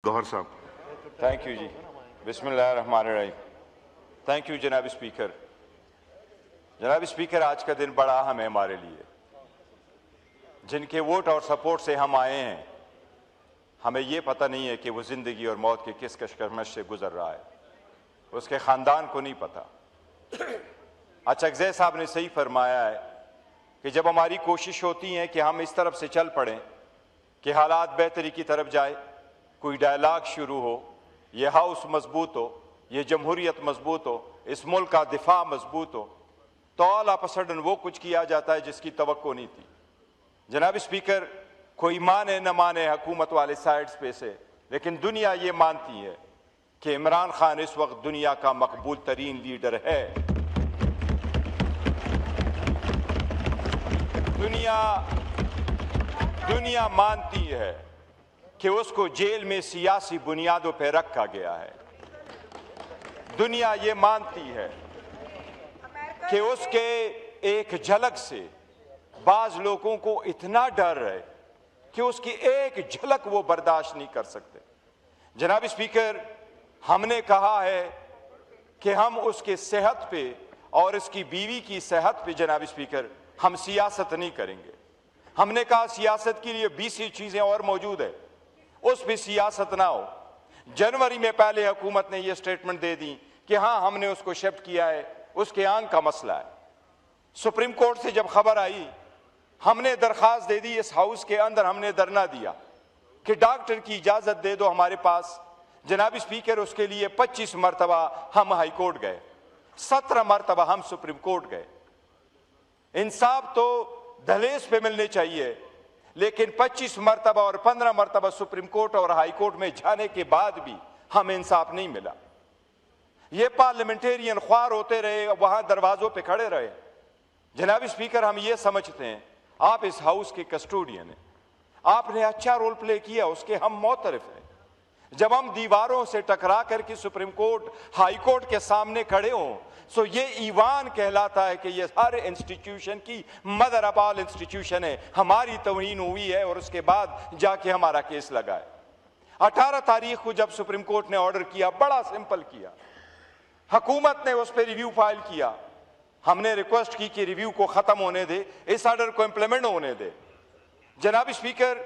गौहर साहब। Thank you जी। बिस्मिल्लाहिर्रहमानिर्रहीम। Thank you जनाब स्पीकर। जनाब स्पीकर, आज का दिन बड़ा अहम है हमारे लिए। जिनके वोट और सपोर्ट से हम आए हैं, हमें ये पता नहीं है कि वो जिंदगी और मौत के किस कशमकश से गुजर रहा है, उसके खानदान को नहीं पता। अचकज़ई साहब ने सही फरमाया है कि जब हमारी कोशिश होती है कि हम इस तरफ से चल पड़ें कि हालात बेहतरी की तरफ जाए, कोई डायलॉग शुरू हो, ये हाउस मजबूत हो, ये जमहूरियत मजबूत हो, इस मुल्क का दिफा मजबूत हो, तो ऑल ऑफ अ सडन वो कुछ किया जाता है जिसकी तवक्को नहीं थी। जनाब स्पीकर, कोई माने न माने हुकूमत वाले साइड्स पे से, लेकिन दुनिया ये मानती है कि इमरान खान इस वक्त दुनिया का मकबूल तरीन लीडर है। दुनिया मानती है कि उसको जेल में सियासी बुनियादों पर रखा गया है। दुनिया ये मानती है कि उसके एक झलक से बाज लोगों को इतना डर है कि उसकी एक झलक वो बर्दाश्त नहीं कर सकते। जनाब स्पीकर, हमने कहा है कि हम उसके सेहत पे और इसकी बीवी की सेहत पे, जनाब स्पीकर, हम सियासत नहीं करेंगे। हमने कहा सियासत के लिए 20 चीजें और मौजूद है, उस पर सियासत ना हो। जनवरी में पहले हुकूमत ने यह स्टेटमेंट दे दी कि हाँ हमने उसको शिफ्ट किया है, उसके आंख का मसला है। सुप्रीम कोर्ट से जब खबर आई, हमने दरखास्त दे दी, इस हाउस के अंदर हमने धरना दिया कि डॉक्टर की इजाजत दे दो हमारे पास। जनाब स्पीकर, उसके लिए 25 मरतबा हम हाई कोर्ट गए, 17 मरतबा हम सुप्रीम कोर्ट गए। इंसाफ तो दहलीज पे मिलने चाहिए, लेकिन 25 मरतबा और 15 मरतबा सुप्रीम कोर्ट और हाई कोर्ट में जाने के बाद भी हमें इंसाफ नहीं मिला। ये पार्लियामेंटेरियन ख्वार होते रहे, वहां दरवाजों पे खड़े रहे। जनाब स्पीकर, हम ये समझते हैं आप इस हाउस के कस्टोडियन हैं, आपने अच्छा रोल प्ले किया, उसके हम मोतरफ हैं। जब हम दीवारों से टकरा करके सुप्रीम कोर्ट, हाई कोर्ट के सामने खड़े हों, सो ये ईवान कहलाता है कि ये हर इंस्टीट्यूशन की मदर ऑफ ऑल इंस्टीट्यूशन है। हमारी तौहीन हुई है और उसके बाद जाके हमारा केस लगा है। 18 तारीख को जब सुप्रीम कोर्ट ने ऑर्डर किया, बड़ा सिंपल किया, हुकूमत ने उस पर रिव्यू फाइल किया। हमने रिक्वेस्ट की कि रिव्यू को खत्म होने दे, इस ऑर्डर को इंप्लीमेंट होने दे। जनाब स्पीकर,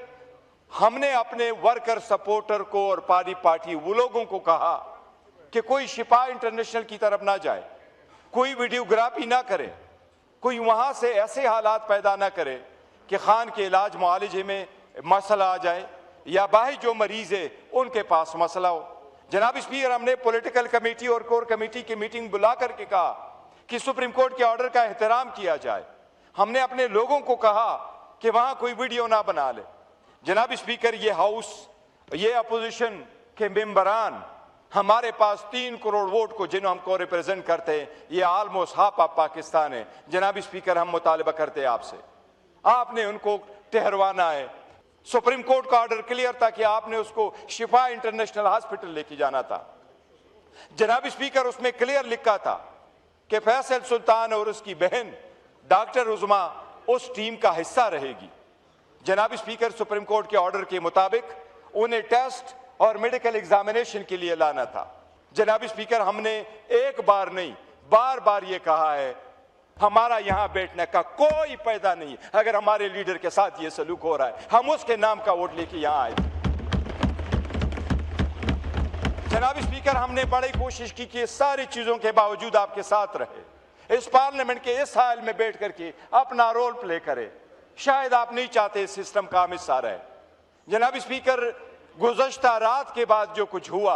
हमने अपने वर्कर सपोर्टर को और पार्टी वो लोगों को कहा कि कोई शिफा इंटरनेशनल की तरफ ना जाए, कोई वीडियोग्राफी ना करे, कोई वहां से ऐसे हालात पैदा ना करे कि खान के इलाज मुआलजे में मसला आ जाए या बाहर जो मरीज है उनके पास मसला हो। जनाब स्पीकर, हमने पॉलिटिकल कमेटी और कोर कमेटी की मीटिंग बुला करके कहा कि सुप्रीम कोर्ट के ऑर्डर का एहतराम किया जाए। हमने अपने लोगों को कहा कि वहां कोई वीडियो ना बना ले। जनाब स्पीकर, ये हाउस, ये अपोजिशन के मेंबरान, हमारे पास 3 करोड़ वोट को जिन्हें हमको रिप्रेजेंट करते हैं, ये ऑलमोस्ट हाफ ऑफ पाकिस्तान है। जनाब स्पीकर, हम मुतालबा करते हैं आपसे, आपने उनको ठहरवाना है। सुप्रीम कोर्ट का ऑर्डर क्लियर था कि आपने उसको शिफा इंटरनेशनल हॉस्पिटल लेके जाना था। जनाब स्पीकर, उसमें क्लियर लिखा था कि फैसल सुल्तान और उसकी बहन डॉक्टर उज़मा उस टीम का हिस्सा रहेगी। जनाब स्पीकर, सुप्रीम कोर्ट के ऑर्डर के मुताबिक उन्हें टेस्ट और मेडिकल एग्जामिनेशन के लिए लाना था। जनाब स्पीकर, हमने एक बार नहीं बार बार ये कहा है, हमारा यहां बैठने का कोई फायदा नहीं। अगर हमारे लीडर के साथ ये सलूक हो रहा है, हम उसके नाम का वोट लेके यहां आए। जनाब स्पीकर, हमने बड़ी कोशिश की कि सारी चीजों के बावजूद आपके साथ रहे, इस पार्लियामेंट के इस हाल में बैठ करके अपना रोल प्ले करे। शायद आप नहीं चाहते इस सिस्टम का हम हिस्सा रहे। जनाब स्पीकर, गुज़श्ता रात के बाद जो कुछ हुआ,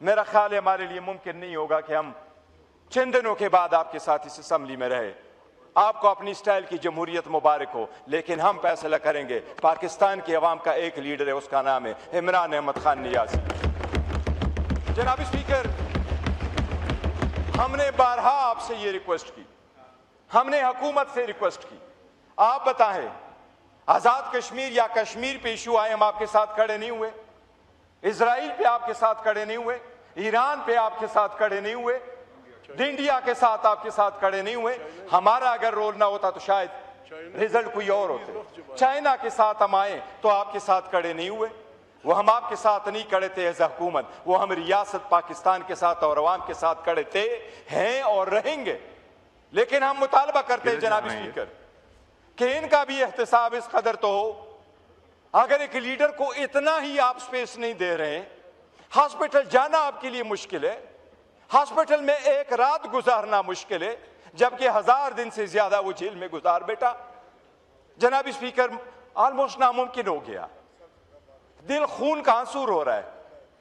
मेरा ख्याल है हमारे लिए मुमकिन नहीं होगा कि हम चंद दिनों के बाद आपके साथ इस असम्बली में रहे। आपको अपनी स्टाइल की जमहूरियत मुबारक हो, लेकिन हम फैसला करेंगे। पाकिस्तान की अवाम का एक लीडर है, उसका नाम है इमरान अहमद खान नियाज़ी। जनाब स्पीकर, हमने बारहा आपसे ये रिक्वेस्ट की, हमने हुकूमत से रिक्वेस्ट की, आप बताएं, आजाद कश्मीर या कश्मीर पे इशू आए, हम आपके साथ खड़े नहीं हुए। इजराइल पे आपके साथ खड़े नहीं हुए, ईरान पे आपके साथ खड़े नहीं हुए, इंडिया के साथ आपके साथ खड़े नहीं हुए। हमारा अगर रोल ना होता तो शायद रिजल्ट कोई और होते। चाइना के साथ हम आए तो आपके साथ खड़े नहीं हुए। वो हम आपके साथ नहीं खड़े थे एज हुकूमत, वो हम रियासत पाकिस्तान के साथ और अवाम के साथ खड़े थे, हैं और रहेंगे। लेकिन हम मुतालबा करते हैं जनाब स्पीकर कि इनका भी एहतसाब इस कदर तो हो। अगर एक लीडर को इतना ही आप स्पेस नहीं दे रहे, हॉस्पिटल जाना आपके लिए मुश्किल है, हॉस्पिटल में एक रात गुजारना मुश्किल है, जबकि 1000 दिन से ज्यादा वो जेल में गुजार बैठा। जनाब स्पीकर, ऑलमोस्ट नामुमकिन हो गया, दिल खून का आंसू रो रहा है।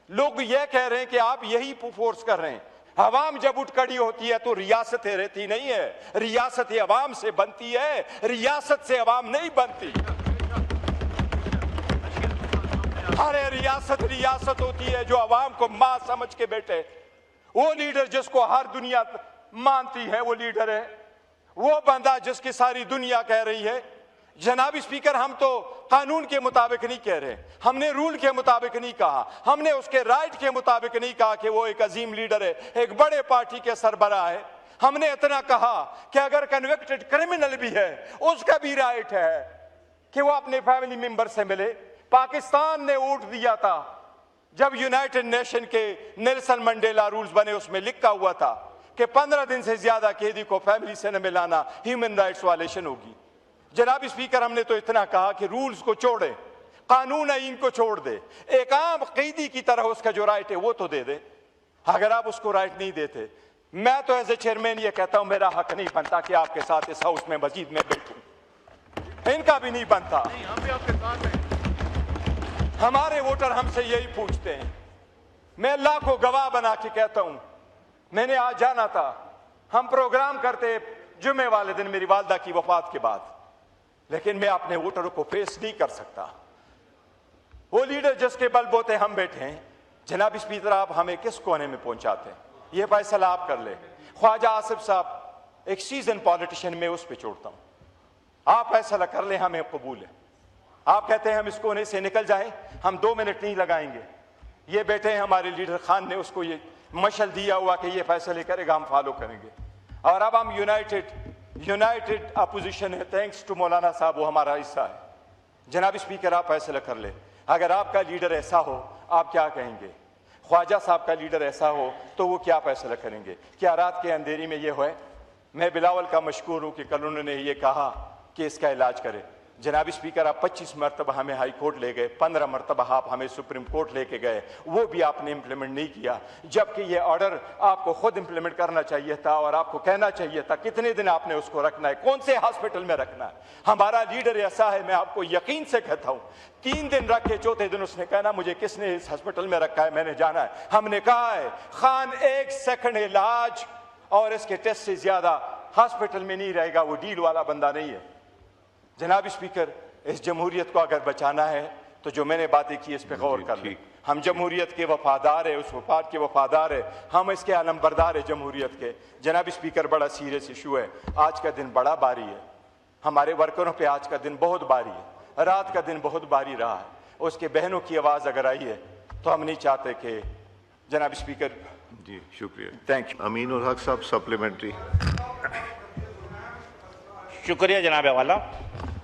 लोग ये कह रहे हैं कि आप यही फोर्स कर रहे हैं। अवाम जब उठ खड़ी होती है तो रियासतें रहती नहीं है, रियासतें अवाम से बनती है, रियासत से अवाम नहीं बनती। अरे रियासत रियासत होती है जो अवाम को मां समझ के बैठे। वो लीडर जिसको हर दुनिया मानती है वो लीडर है, वो बंदा जिसकी सारी दुनिया कह रही है। जनाब स्पीकर, हम तो कानून के मुताबिक नहीं कह रहे, हमने रूल के मुताबिक नहीं कहा, हमने उसके राइट के मुताबिक नहीं कहा कि वो एक अजीम लीडर है, एक बड़े पार्टी के सरबराह है। हमने इतना कहा कि अगर कन्विक्टेड क्रिमिनल भी है उसका भी राइट है कि वो अपने फैमिली मेंबर से मिले। पाकिस्तान ने वोट दिया था जब यूनाइटेड नेशन के नेल्सन मंडेला रूल्स बने, उसमें लिखा हुआ था कि 15 दिन से ज्यादा कैदी को फैमिली से न मिलाना ह्यूमन राइट्स वायलेशन होगी। जनाब स्पीकर, हमने तो इतना कहा कि रूल्स को छोड़े, कानून आईन को छोड़ दे, एक आम कैदी की तरह उसका जो राइट है वो तो दे दे। अगर आप उसको राइट नहीं देते, मैं तो एज ए चेयरमैन ये कहता हूं मेरा हक नहीं बनता कि आपके साथ इस हाउस में मस्जिद में बैठूं, इनका भी नहीं बनता। हम भी आपके साथ हैं। हमारे वोटर हमसे यही पूछते हैं। मैं अल्लाह को गवाह बना के कहता हूं, मैंने आज जाना था, हम प्रोग्राम करते जुम्मे वाले दिन मेरी वालदा की वफात के बाद, लेकिन मैं अपने वोटरों को फेस नहीं कर सकता। वो लीडर जिसके बलबूते हम बैठे हैं, जनाब स्पीकर, आप हमें किस कोने में पहुंचाते हैं, ये फैसला आप कर ले। ख्वाजा आसिफ साहब एक सीजन पॉलिटिशियन में उस पर छोड़ता हूं, आप फैसला कर ले, हमें कबूल है। आप कहते हैं हम इस कोने से निकल जाएं, हम 2 मिनट नहीं लगाएंगे। ये बैठे हैं हमारे लीडर खान ने उसको ये मशल दिया हुआ कि ये फैसले करेगा, हम फॉलो करेंगे। और अब हम यूनाइटेड अपोजिशन है, थैंक्स टू मौलाना साहब, वो हमारा हिस्सा है। जनाब स्पीकर, आप फैसला कर ले। अगर आपका लीडर ऐसा हो आप क्या कहेंगे, ख्वाजा साहब का लीडर ऐसा हो तो वो क्या फैसला करेंगे? क्या रात के अंधेरी में ये है? मैं बिलावल का मशकूर हूं कि कल उन्होंने ये कहा कि इसका इलाज करें। जनाब स्पीकर, आप 25 मरतबा हमें हाई कोर्ट ले गए, 15 मरतबा आप हमें सुप्रीम कोर्ट लेके गए, वो भी आपने इम्प्लीमेंट नहीं किया, जबकि ये ऑर्डर आपको खुद इम्प्लीमेंट करना चाहिए था और आपको कहना चाहिए था कितने दिन आपने उसको रखना है, कौन से हॉस्पिटल में रखना है। हमारा लीडर ऐसा है, मैं आपको यकीन से कहता हूँ, 3 दिन रखे, चौथे दिन उसने कहना मुझे किसने इस हॉस्पिटल में रखा है, मैंने जाना है। हमने कहा है खान 1 सेकंड इलाज और इसके टेस्ट से ज्यादा हॉस्पिटल में नहीं रहेगा, वो डील वाला बंदा नहीं है। जनाब स्पीकर, इस जमहूरियत को अगर बचाना है तो जो मैंने बातें की इस पे गौर कर लें। हम जमहूरियत के वफादार है, उस वफाद के वफादार है, हम इसके आलमबरदार है जमहूरियत के। जनाब स्पीकर, बड़ा सीरियस इशू है, आज का दिन बड़ा भारी है, हमारे वर्करों पे आज का दिन बहुत भारी है, रात का दिन बहुत भारी रहा है। उसके बहनों की आवाज़ अगर आई है तो हम नहीं चाहते कि जनाब स्पीकर। जी शुक्रिया, थैंक यू। अमीन उल हक साहब सप्लीमेंट्री। शुक्रिया जनाब वाला।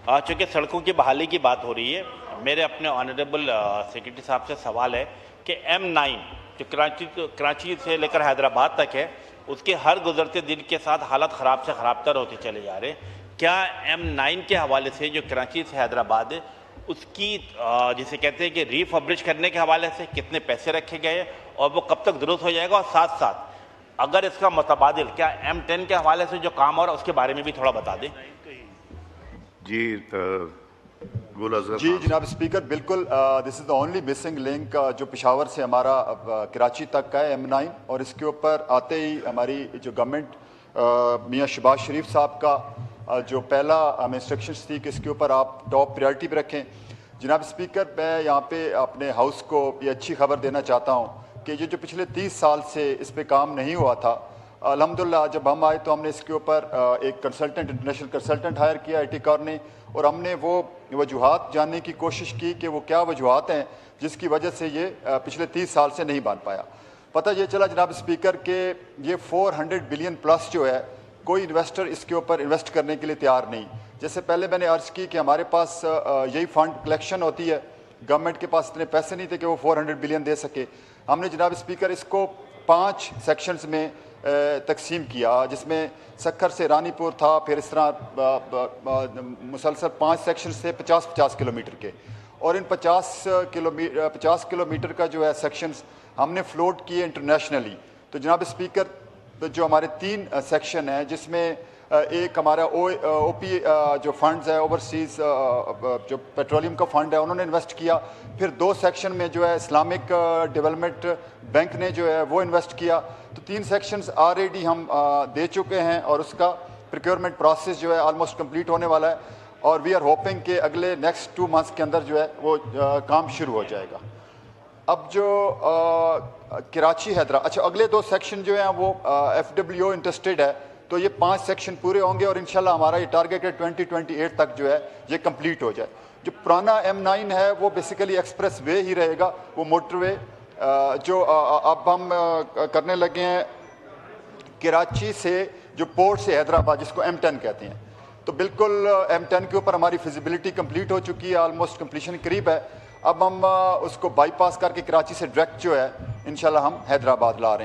चूँकि सड़कों की बहाली की बात हो रही है, मेरे अपने ऑनरेबल सेक्रेटरी साहब से सवाल है कि M9 जो कराची से लेकर हैदराबाद तक है, उसके हर गुजरते दिन के साथ हालत ख़राब से ख़राबतर होते चले जा रहे हैं। क्या M9 के हवाले से जो कराची से हैदराबाद है उसकी जिसे कहते हैं कि रीफब्रिश करने के हवाले से कितने पैसे रखे गए और वो कब तक दुरुस्त हो जाएगा, और साथ साथ अगर इसका मुतबादिल क्या M10 के हवाले से जो काम हो रहा है उसके बारे में भी थोड़ा बता दें। जी जी जनाब स्पीकर, बिल्कुल this is the only missing link जो पेशावर से हमारा कराची तक का है M9, और इसके ऊपर आते ही हमारी जो गवर्नमेंट मियाँ शहबाज शरीफ साहब का जो पहला हमें इंस्ट्रक्शंस थी कि इसके ऊपर आप टॉप प्रायोरिटी पे रखें। जनाब स्पीकर, मैं यहाँ पे अपने हाउस को ये अच्छी खबर देना चाहता हूँ कि ये जो पिछले 30 साल से इस पर काम नहीं हुआ था, अल्हम्दुलिल्लाह जब हम आए तो हमने इसके ऊपर एक कंसल्टेंट, इंटरनेशनल कंसल्टेंट हायर किया IT कॉर ने, और हमने वो वजूहात जानने की कोशिश की कि वो क्या वजूहात हैं जिसकी वजह से ये पिछले 30 साल से नहीं बन पाया। पता ये चला जनाब स्पीकर कि ये 400 बिलियन प्लस जो है, कोई इन्वेस्टर इसके ऊपर इन्वेस्ट करने के लिए तैयार नहीं। जैसे पहले मैंने अर्ज़ की कि हमारे पास यही फ़ंड कलेक्शन होती है, गवर्नमेंट के पास इतने पैसे नहीं थे कि वो 400 बिलियन दे सके। हमने जनाब स्पीकर इसको 5 सेक्शंस में तकसीम किया, जिसमें सक्खर से रानीपुर था, फिर इस तरह मुसलसल 5 सेक्शंस थे 50-50 किलोमीटर के, और इन 50 किलोमीटर का जो है सेक्शंस हमने फ्लोट किए इंटरनेशनली। तो जनाब स्पीकर, तो जो हमारे 3 सेक्शन हैं, जिसमें एक हमारा ओपी जो फंड्स है, ओवरसीज जो पेट्रोलियम का फंड है, उन्होंने इन्वेस्ट किया। फिर 2 सेक्शन में जो है इस्लामिक डेवलपमेंट बैंक ने जो है वो इन्वेस्ट किया। तो 3 सेक्शंस ऑलरेडी हम दे चुके हैं और उसका प्रोक्योरमेंट प्रोसेस जो है ऑलमोस्ट कंप्लीट होने वाला है, और वी आर होपिंग कि अगले नेक्स्ट 2 मंथ्स के अंदर जो है वो काम शुरू हो जाएगा। अब जो कराची हैदराबाद, अच्छा अगले 2 सेक्शन जो हैं वो FWO इंटरेस्टेड है, तो ये 5 सेक्शन पूरे होंगे और इंशाल्लाह हमारा ये टारगेट है 2028 तक जो है ये कंप्लीट हो जाए। जो पुराना M9 है वो बेसिकली एक्सप्रेस वे ही रहेगा, वो मोटरवे जो अब हम करने लगे हैं कराची से जो पोर्ट से हैदराबाद, जिसको M10 कहते हैं। तो बिल्कुल M10 के ऊपर हमारी फिजिबिलिटी कंप्लीट हो चुकी है, ऑलमोस्ट कंप्लीशन करीब है। अब हम उसको बाईपास करके कराची से डायरेक्ट जो है इंशाल्लाह हम हैदराबाद ला रहे हैं।